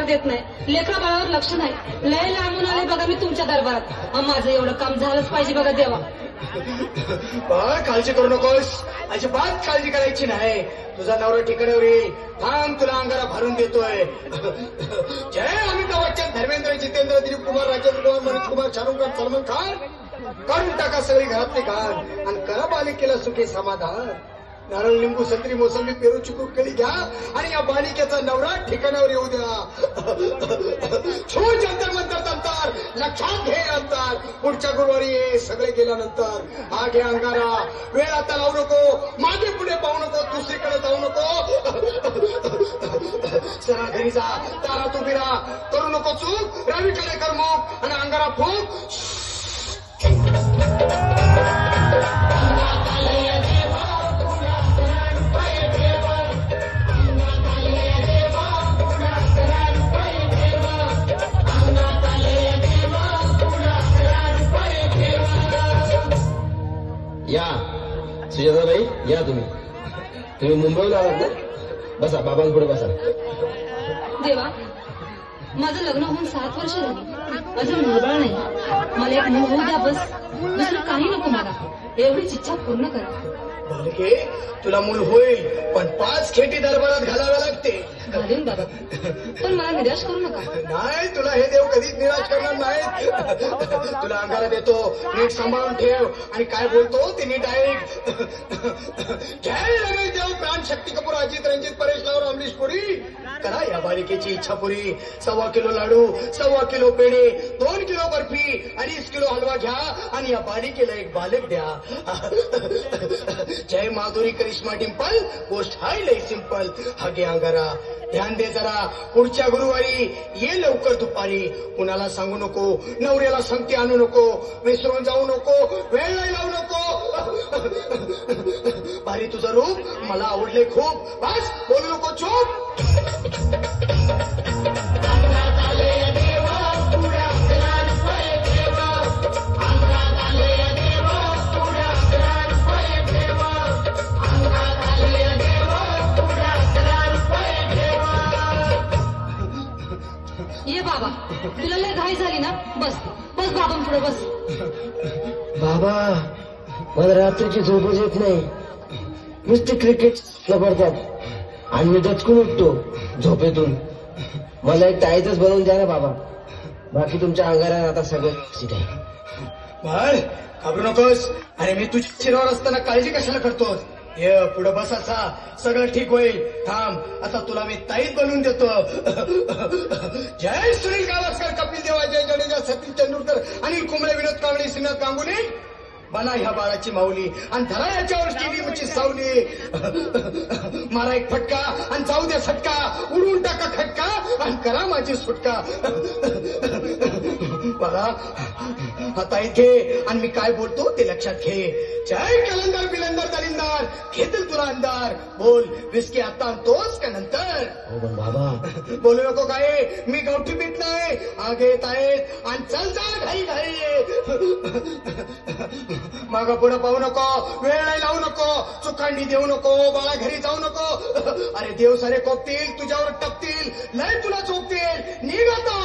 देत नाही, लेकरा बाळावर लक्ष नाही. लय लांबून आले बघा मी तुमच्या दरबारात. माझं एवढं काम झालंच पाहिजे बघा देवा. बाळ काळजी करू नकोस, अजिबात काळजी करायची नाही. तुझा नवरा ठिकाणावर येईल. थांब, तुला अंगारा भरून देतोय. जय अमिताभ बच्चन, धर्मेंद्र, जितेंद्र, दिलीप कुमार, राजेंद्र कुमार, मनोज कुमार, शाहरुख खान, सलमान खान. काढून टाका सगळी घरातली घाण आणि करा बालिकेला सुखी समाधान. नारळ, लिंबू, संत्री, मोसंबी, पेरू, चिकू, केळी घ्या आणि या बालिकेचा नवरा ठिकाणावर येऊ द्या. छू जंतर मंतर तंतर, लक्षात घे अंतर. पुढच्या गुरुवारी ये, सगळे गेल्यानंतर. हा घे अंगारा, वेळ आता लावू नको, मागे पुढे पाहू नको, दुसरीकडे जाऊ नको. सरा घरी जा, दारात उभी राहा, करू नको चूक. रवीकडे कर मुख आणि अंगारा फूक. या सुजाताबाई, या तुम्ही मुंबईला आलात ना? बसा, बाबांपुढे बसा. देवा, माझं लग्न होऊन 7 वर्ष झाली, अजून मुलबाळ नाही. मला एक मूल होऊ द्या बस, दुसरं काही नको मला. एवढीच इच्छा पूर्ण करा. बालिके, तुला मूल होईल, पण 5 खेटी दरबारात घालाव्या लागते. घालीन बाबा, पण मला निराश करू नका. नाही, तुला हे देव कधीच निराश करणार नाहीत. तुला अंगारा देतो, नीट सांभाळून ठेव आणि काय बोलतो ते नीट ऐक. जय रमेश देव, प्राण, शक्ती कपूर, अजित, रंजित, परेश लावर, अमरीश पुरी. करा या बालिकेची इच्छा पुरी. 1.25 किलो लाडू, 1.25 किलो पेढे, 2 किलो बर्फी, 2.5 किलो हलवा घ्या आणि या बालिकेला एक बालक द्या. जय माधुरी, करिश्मा, डिंपल, गोष्ट हाय लय सिंपल. हा घे अंगारा, ध्यान दे जरा. पुढच्या गुरुवारी ये लवकर दुपारी. कुणाला सांगू नको, नवऱ्याला संगती आणू नको, विसरून जाऊ नको, वेळ नाही लावू नको. भारी तुझं रूप मला आवडले खूप. बस, बोलू नको, चूप. ये बाबा, तुला लय घाई झाली ना? बस बस बाबांपुढे बस. बाबा, मला रात्रीची झोपच येत नाही. नुसते क्रिकेट पडतात आणि मी दचकून उठतो झोपेतून. मला एक ताईतच बनवून द्या ना बाबा. बाकी तुमच्या अंगारात आता सगळं ठीक आहे. बाळ, घाबरू नकोस. अरे मी तुझ्या शिरावर असताना काळजी कशाला करतोस? ये पुढे बसाचा, सगळं ठीक होईल. थांब, आता तुला मी ताईत बनवून देतो. जय सुनील गावस्कर, कपिल देव, अजय जडेजा, सचिन तेंडुलकर, अनिल कुंबळे, विनोद कांबळे, श्रीनाथ गांगुली. बना ह्या बाळाची माऊली आणि धरा याच्यावर स्टेडियमची सावली. मारा एक फटका आणि जाऊ द्या सटका, उडून टाका खटका आणि करा माझी सुटका. बघा, आता इथे आणि मी काय बोलतो ते लक्षात घे. जय कलंदर, बिलंदर, दलिंदर, घेतील तुला अंधार. बोल, विस्की आता आणतोस का नंतर? हो पण बाबा, बोलू नको काय, मी गावठी बीत नाही. आगे येत आहेत आणि चल जा घाई घाई. माग पुढे पाहू नको, वेळ नाही लावू नको, चुकांडी देऊ नको, बाळा घरी जाऊ नको. अरे देव सारे कोपतील, तुझ्यावर टपतील, लय तुला चोपतील. निघ आता.